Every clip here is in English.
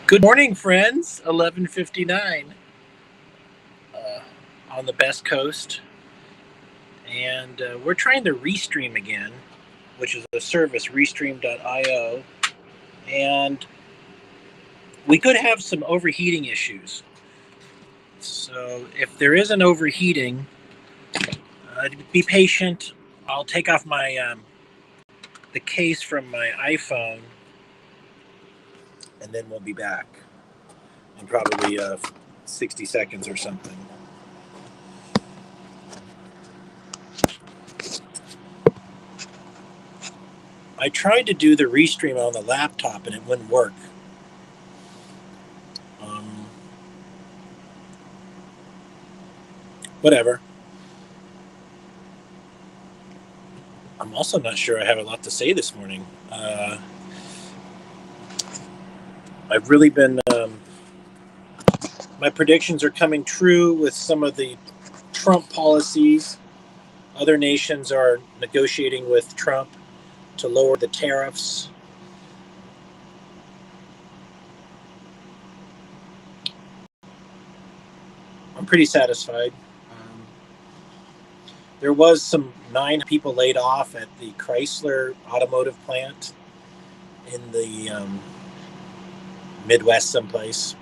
Good morning, friends. 11:59 on the best coast, and we're trying to Restream again, which is a service, Restream.io, and we could have some overheating issues. So if there is an overheating, be patient. I'll take off my the case from my iPhone, and then we'll be back in probably 60 seconds or something. I tried to do the Restream on the laptop and it wouldn't work. Whatever. I'm also not sure I have a lot to say this morning. I've really been... my predictions are coming true with some of the Trump policies. Other nations are negotiating with Trump to lower the tariffs. I'm pretty satisfied. There was some 9 people laid off at the Chrysler automotive plant in the Midwest someplace.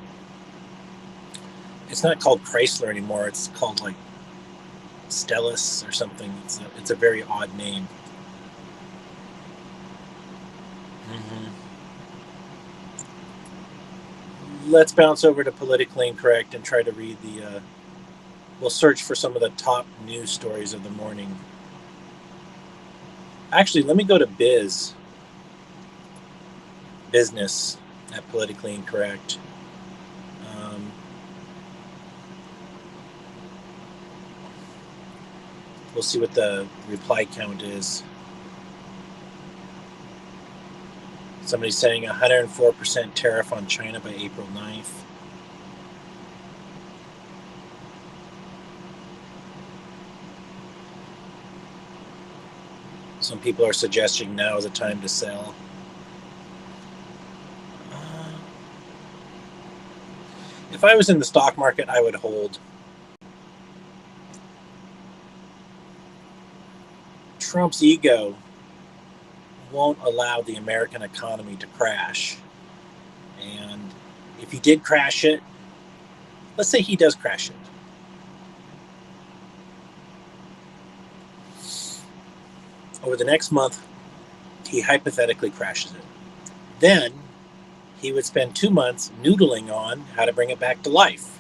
It's not called Chrysler anymore. It's called like Stellus or something. It's a very odd name. Let's bounce over to Politically Incorrect and try to read the... we'll search for some of the top news stories of the morning. Actually, let me go to business at Politically Incorrect. We'll see what the reply count is. Somebody's saying 104% tariff on China by April 9th. Some people are suggesting now is a time to sell. If I was in the stock market, I would hold. Trump's ego won't allow the American economy to crash. And if he did crash it, let's say he does crash it. Over the next month, he hypothetically crashes it. Then he would spend 2 months noodling on how to bring it back to life.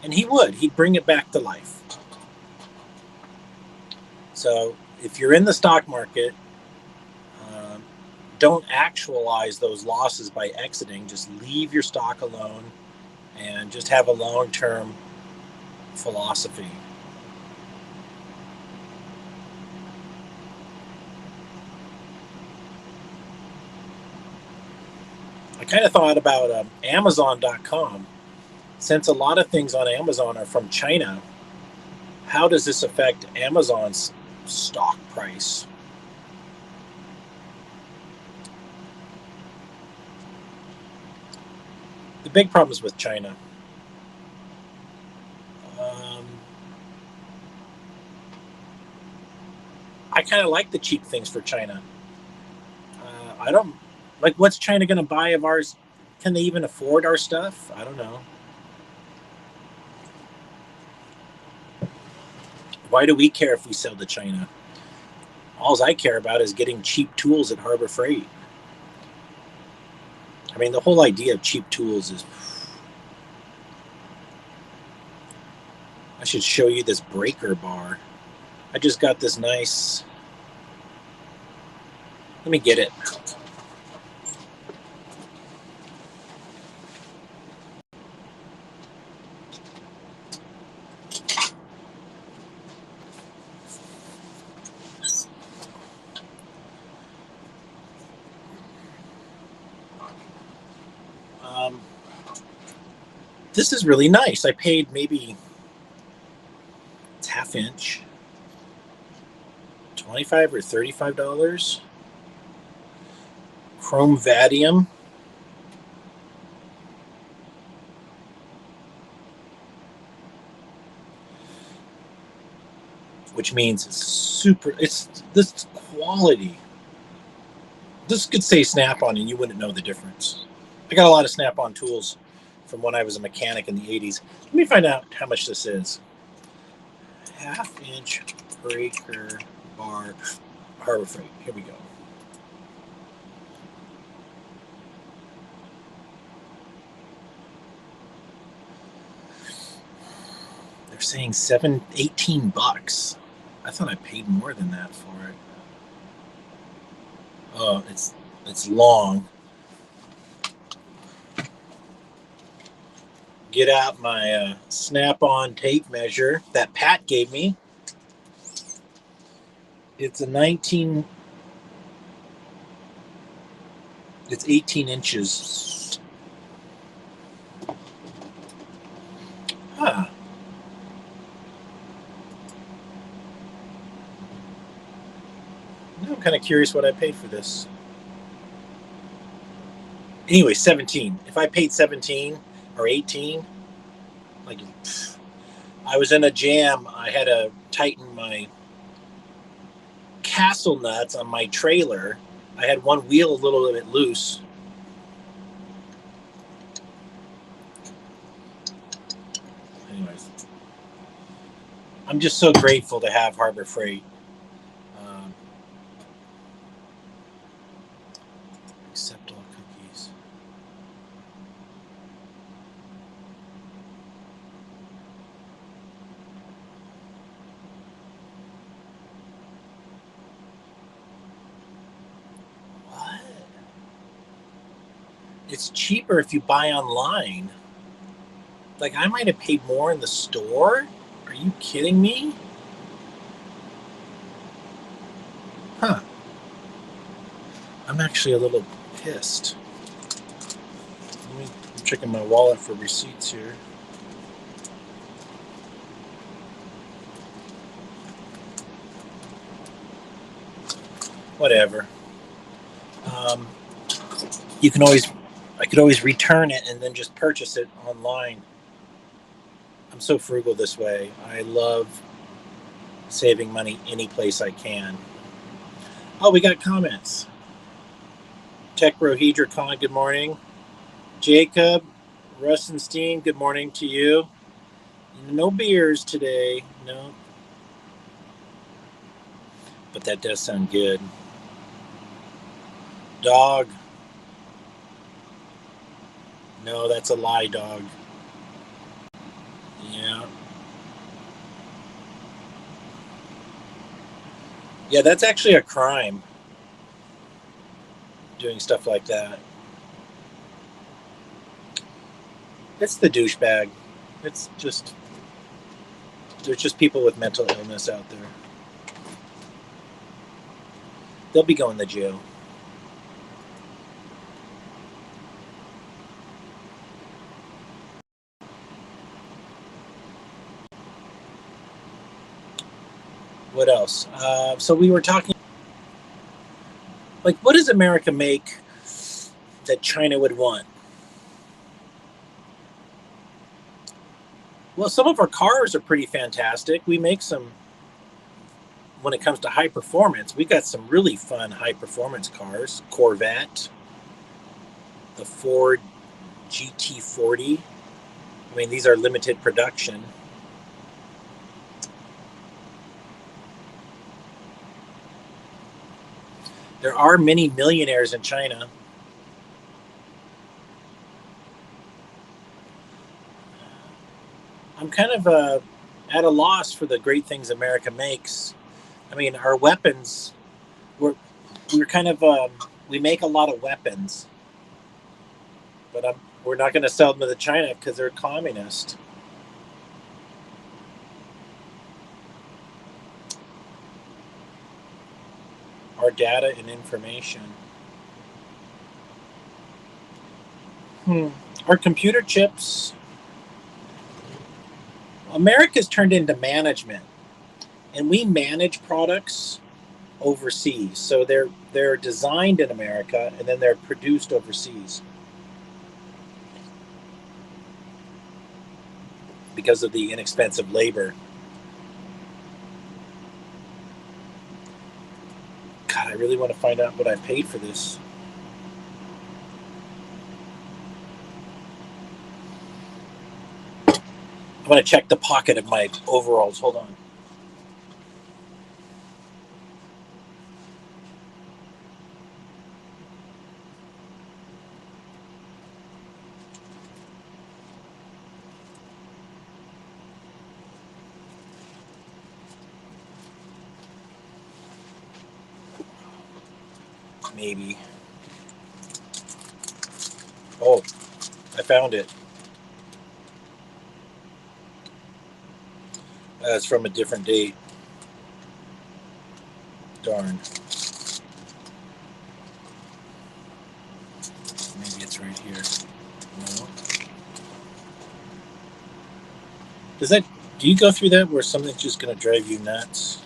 And he'd bring it back to life. So if you're in the stock market, don't actualize those losses by exiting. Just leave your stock alone and just have a long-term philosophy. I kind of thought about Amazon.com. Since a lot of things on Amazon are from China, how does this affect Amazon's stock price? The big problem is with China. I kind of like the cheap things for China. I don't... Like, what's China going to buy of ours? Can they even afford our stuff? I don't know. Why do we care if we sell to China? All I care about is getting cheap tools at Harbor Freight. I mean, the whole idea of cheap tools is... I should show you this breaker bar. I just got this nice... Let me get it. This is really nice. I paid maybe... It's half inch. $25 or $35. Chrome Vadium. which means it's super. It's this quality. This could say Snap-on, and you wouldn't know the difference. I got a lot of Snap-on tools from when I was a mechanic in the 80s. Let me find out how much this is. 1/2-inch breaker bar, Harbor Freight. Here we go. They're saying $18. I thought I paid more than that for it. Oh, it's long. Get out my Snap-on tape measure that Pat gave me. It's 18 inches. Huh. Now I'm kind of curious what I paid for this. Anyway, 17. If I paid 17 or 18, like, I was in a jam. I had to tighten my castle nuts on my trailer. I had one wheel a little bit loose. Anyways, I'm just so grateful to have Harbor Freight. Accept all cookies. What? It's cheaper if you buy online. Like, I might have paid more in the store? Are you kidding me? Huh. I'm actually a little pissed. I'm checking my wallet for receipts here. Whatever. I could always return it and then just purchase it online. I'm so frugal this way. I love saving money any place I can. Oh, we got comments. Tech Rohedra Khan, good morning. Jacob Russenstein, good morning to you. No beers today, no. But that does sound good. Dog. No, that's a lie, dog. Yeah. Yeah, that's actually a crime. Doing stuff like that. It's the douchebag. It's just, there's just people with mental illness out there. They'll be going to jail. What else? So we were talking, like, what does America make that China would want? Well, some of our cars are pretty fantastic. We make some, when it comes to high performance, we got some really fun high performance cars. Corvette, the Ford GT40. I mean, these are limited production. There are many millionaires in China. I'm kind of at a loss for the great things America makes. I mean, our weapons, we're kind of, we make a lot of weapons, but we're not going to sell them to China because they're communist. Our data and information. Our computer chips. America's turned into management, and we manage products overseas. So they're designed in America, and then they're produced overseas because of the inexpensive labor. I really want to find out what I've paid for this. I'm going to check the pocket of my overalls. Hold on. Maybe. Oh, I found it. It's from a different date. Darn. Maybe it's right here. No. Does that? Do you go through that where something's just going to drive you nuts?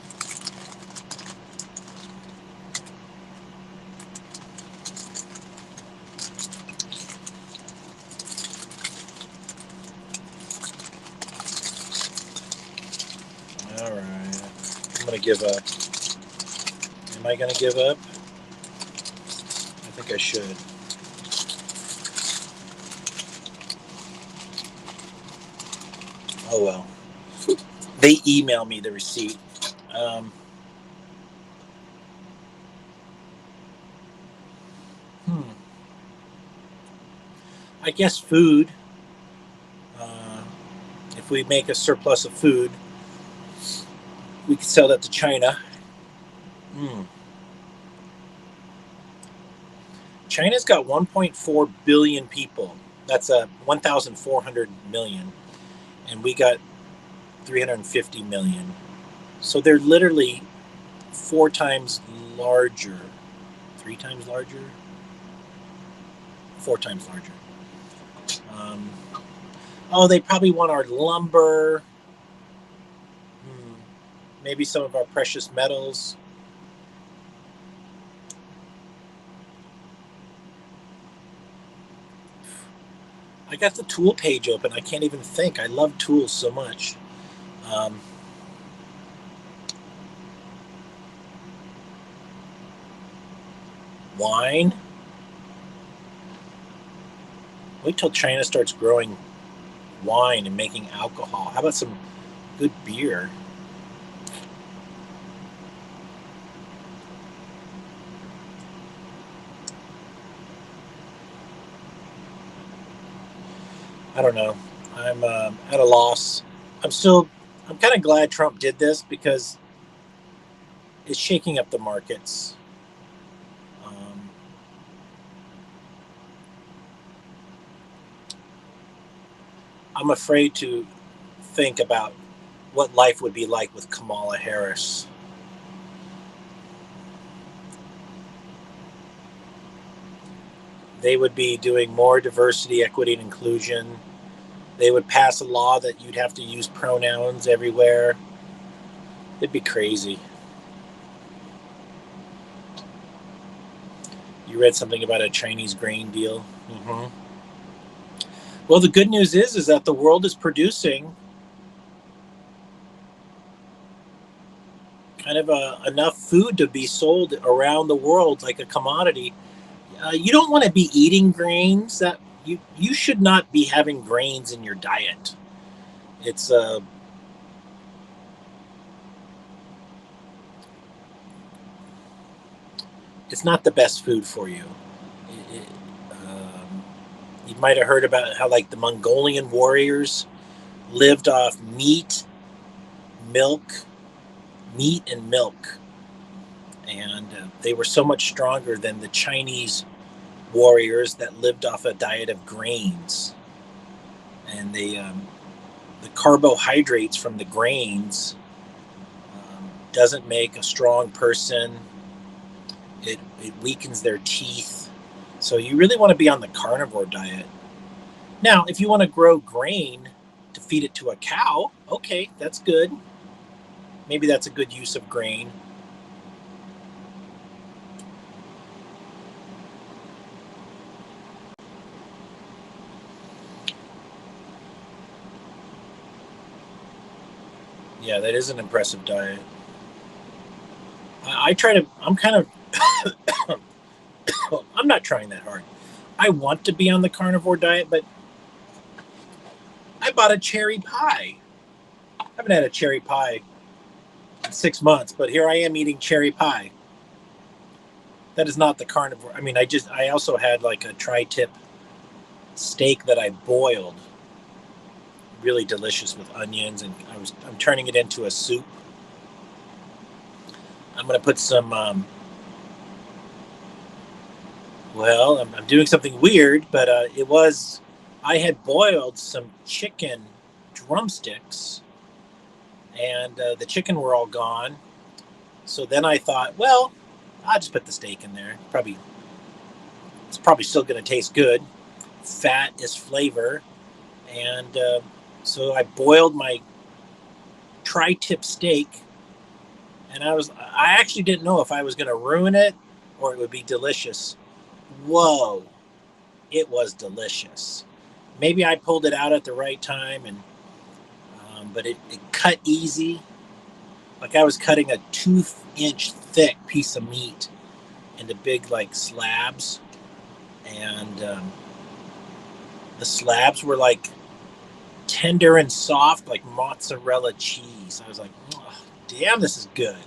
All right. I'm going to give up. Am I going to give up? I think I should. Oh well. They email me the receipt. I guess food. If we make a surplus of food, we could sell that to China. China's got 1.4 billion people. That's 1,400 million. And we got 350 million. So they're literally 4 times larger. 3 times larger? 4 times larger. They probably want our lumber. Maybe some of our precious metals. I got the tool page open. I can't even think. I love tools so much. Wine. Wait till China starts growing wine and making alcohol. How about some good beer? I don't know. I'm at a loss. I'm kind of glad Trump did this because it's shaking up the markets. I'm afraid to think about what life would be like with Kamala Harris. They would be doing more diversity, equity, and inclusion. They would pass a law that you'd have to use pronouns everywhere. It'd be crazy. You read something about a Chinese grain deal? Mm-hmm. Well, the good news is that the world is producing kind of enough food to be sold around the world like a commodity. You don't want to be eating grains. That you should not be having grains in your diet. It's not the best food for you. You might have heard about how like the Mongolian warriors lived off meat and milk, and they were so much stronger than the Chinese warriors that lived off a diet of grains. And the carbohydrates from the grains doesn't make a strong person. It weakens their teeth. So you really want to be on the carnivore diet. Now, if you want to grow grain to feed it to a cow, okay, that's good. Maybe that's a good use of grain. Yeah, that is an impressive diet. I'm kind of I'm not trying that hard. I want to be on the carnivore diet, but I bought a cherry pie. I haven't had a cherry pie in 6 months, but here I am eating cherry pie. That is not the carnivore. I mean, I also had like a tri-tip steak that I boiled, really delicious with onions, and I'm turning it into a soup. I'm gonna put some. I'm doing something weird, but I had boiled some chicken drumsticks, and the chicken were all gone. So then I thought, well, I'll just put the steak in there. It's probably still going to taste good. Fat is flavor, and so I boiled my tri-tip steak, and I actually didn't know if I was going to ruin it or it would be delicious. Whoa, it was delicious. Maybe I pulled it out at the right time, and but it cut easy. Like I was cutting a 2-inch thick piece of meat into big like slabs, and the slabs were like tender and soft, like mozzarella cheese. I was like, oh, damn, this is good.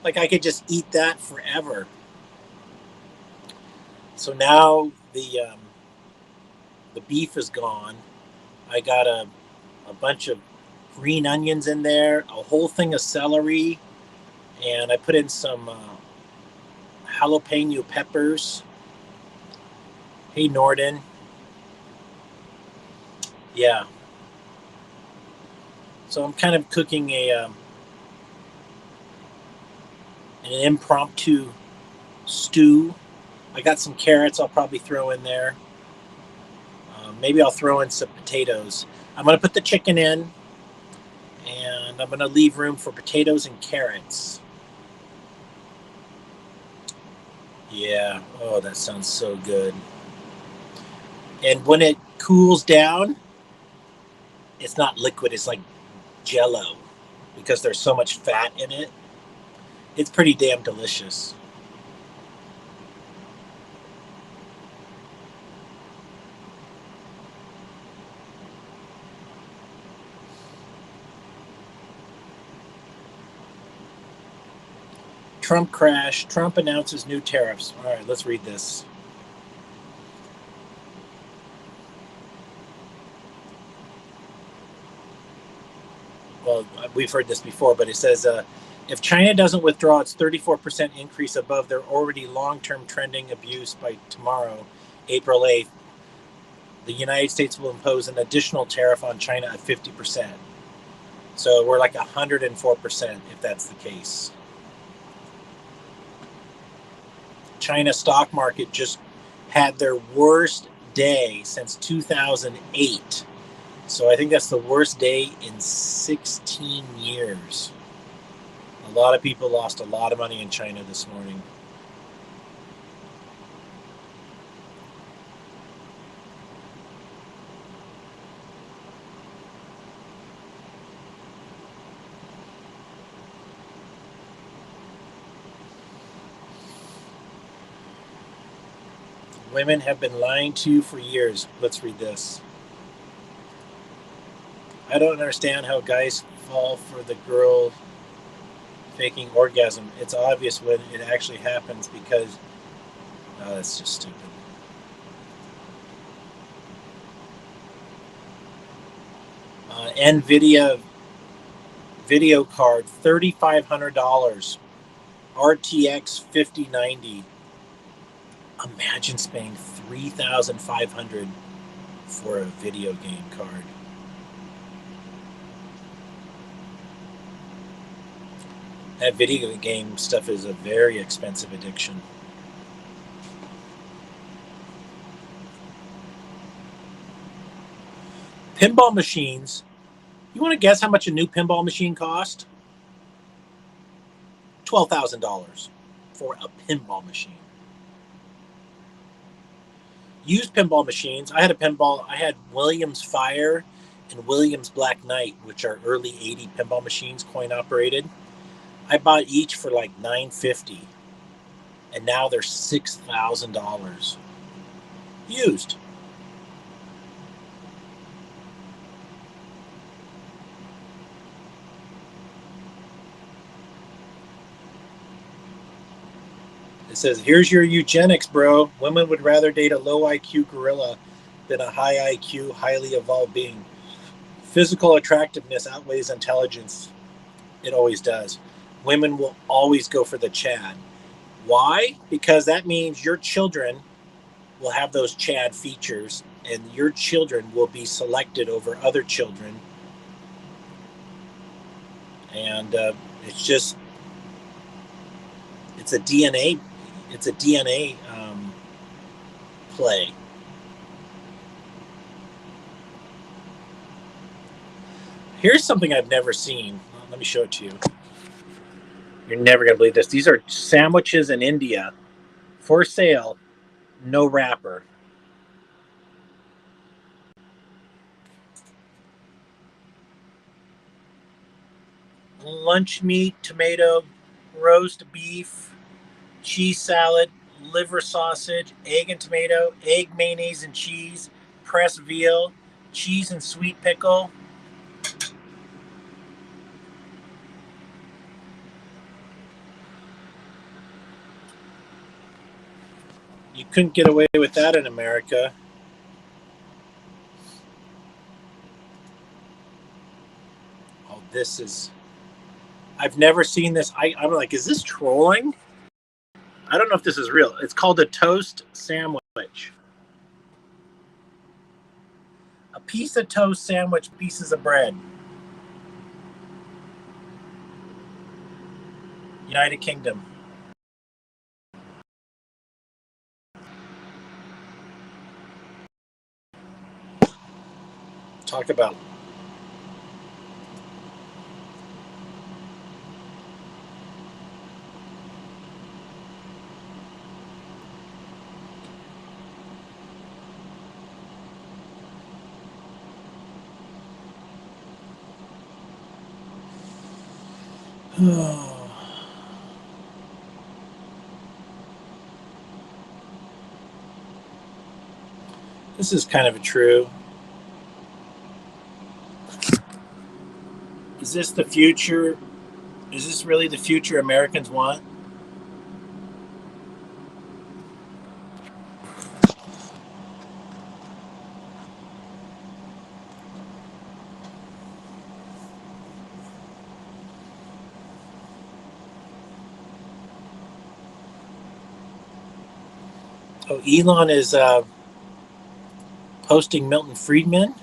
Like I could just eat that forever. So now the beef is gone. I got a bunch of green onions in there, a whole thing of celery, and I put in some jalapeno peppers. Hey, Norden. Yeah. So I'm kind of cooking an impromptu stew. I got some carrots I'll probably throw in there. Maybe I'll throw in some potatoes. I'm going to put the chicken in, and I'm going to leave room for potatoes and carrots. Yeah. Oh, that sounds so good. And when it cools down, it's not liquid. It's like Jello because there's so much fat in it. It's pretty damn delicious. Trump crash. Trump announces new tariffs. All right, let's read this. Well, we've heard this before, but it says if China doesn't withdraw its 34% increase above their already long-term trending abuse by tomorrow, April 8th, the United States will impose an additional tariff on China of 50%. So we're like 104% if that's the case. China stock market just had their worst day since 2008. So I think that's the worst day in 16 years. A lot of people lost a lot of money in China this morning. Women have been lying to you for years. Let's read this. I don't understand how guys fall for the girl faking orgasm. It's obvious when it actually happens because that's just stupid. NVIDIA video card, $3,500, RTX 5090. Imagine spending $3,500 for a video game card. That video game stuff is a very expensive addiction. Pinball machines. You want to guess how much a new pinball machine cost? $12,000 for a pinball machine. Used pinball machines. I had Williams Fire and Williams Black Knight, which are early 80 pinball machines, coin operated. I bought each for like $950. and now they're $6,000 used. It says, here's your eugenics, bro. Women would rather date a low IQ gorilla than a high IQ, highly evolved being. Physical attractiveness outweighs intelligence. It always does. Women will always go for the Chad. Why? Because that means your children will have those Chad features, and your children will be selected over other children. And it's just, it's a DNA play. Here's something I've never seen. Let me show it to you. You're never going to believe this. These are sandwiches in India for sale, no wrapper. Lunch meat, tomato, roast beef, cheese salad, liver sausage, egg and tomato, egg, mayonnaise and cheese, pressed veal, cheese and sweet pickle. You couldn't get away with that in America. Oh, this is... I've never seen this. I'm like, is this trolling? I don't know if this is real. It's called a toast sandwich. A piece of toast sandwich, pieces of bread. United Kingdom. Talk about... This is kind of true. Is this the future? Is this really the future Americans want? Oh, Elon is posting Milton Friedman,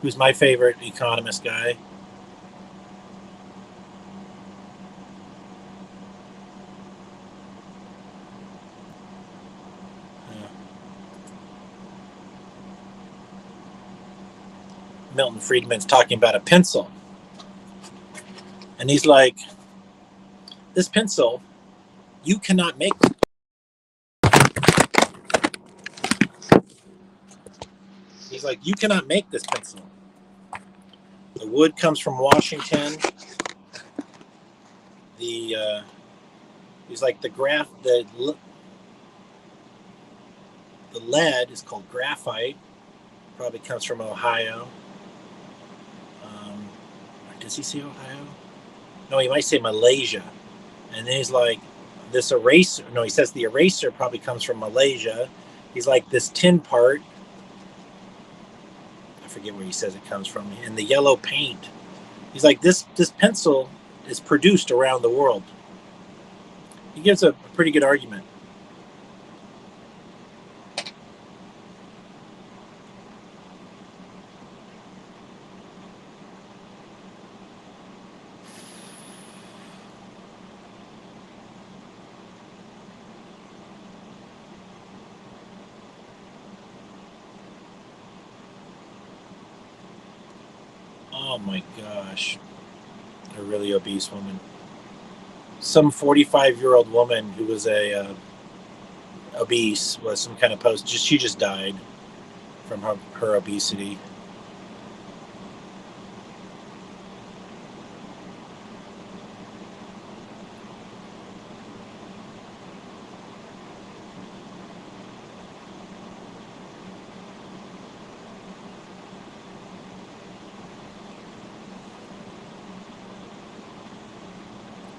who's my favorite economist guy. Milton Friedman's talking about a pencil. And he's like, this pencil, you cannot make. He's like, you cannot make this pencil. The wood comes from Washington. He's like, the lead is called graphite. Probably comes from Ohio. Does he say Ohio? No, he might say Malaysia. And then he's like, this eraser. No, he says the eraser probably comes from Malaysia. He's like, this tin part. I forget where he says it comes from. And the yellow paint. He's like, this pencil is produced around the world. He gives a pretty good argument. Oh my gosh. A really obese woman. Some 45-year-old woman who was obese was some kind of post. She just died from her obesity.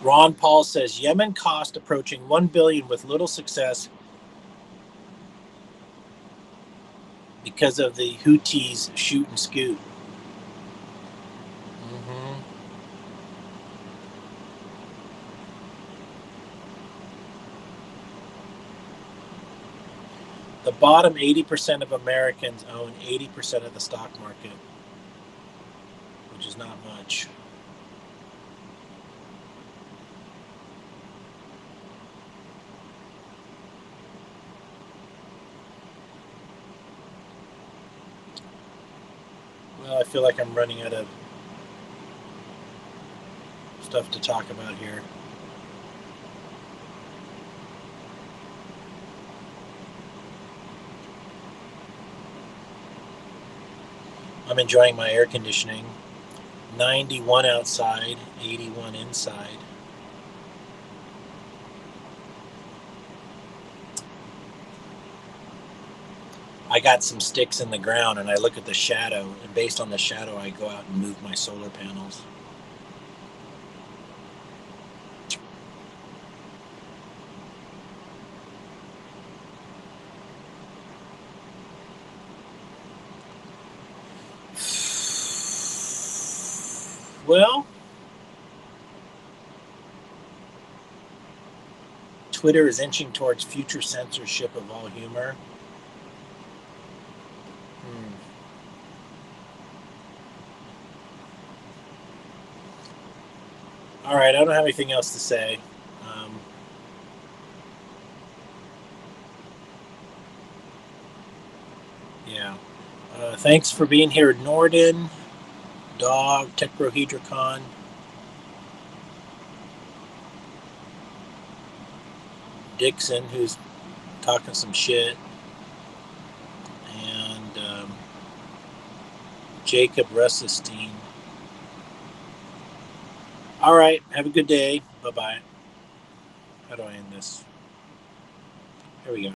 Ron Paul says Yemen cost approaching $1 billion with little success because of the Houthis shoot and scoot. Mm-hmm. The bottom 80% of Americans own 80% of the stock market, which is not much. Well, I feel like I'm running out of stuff to talk about here. I'm enjoying my air conditioning. 91 outside, 81 inside. I got some sticks in the ground and I look at the shadow, and based on the shadow, I go out and move my solar panels. Well, Twitter is inching towards future censorship of all humor. All right, I don't have anything else to say. Yeah. Thanks for being here, Norden, Dog, Tetrahedrocon. Dixon, who's talking some shit, and Jacob Russestein. All right, have a good day. Bye-bye. How do I end this? Here we go.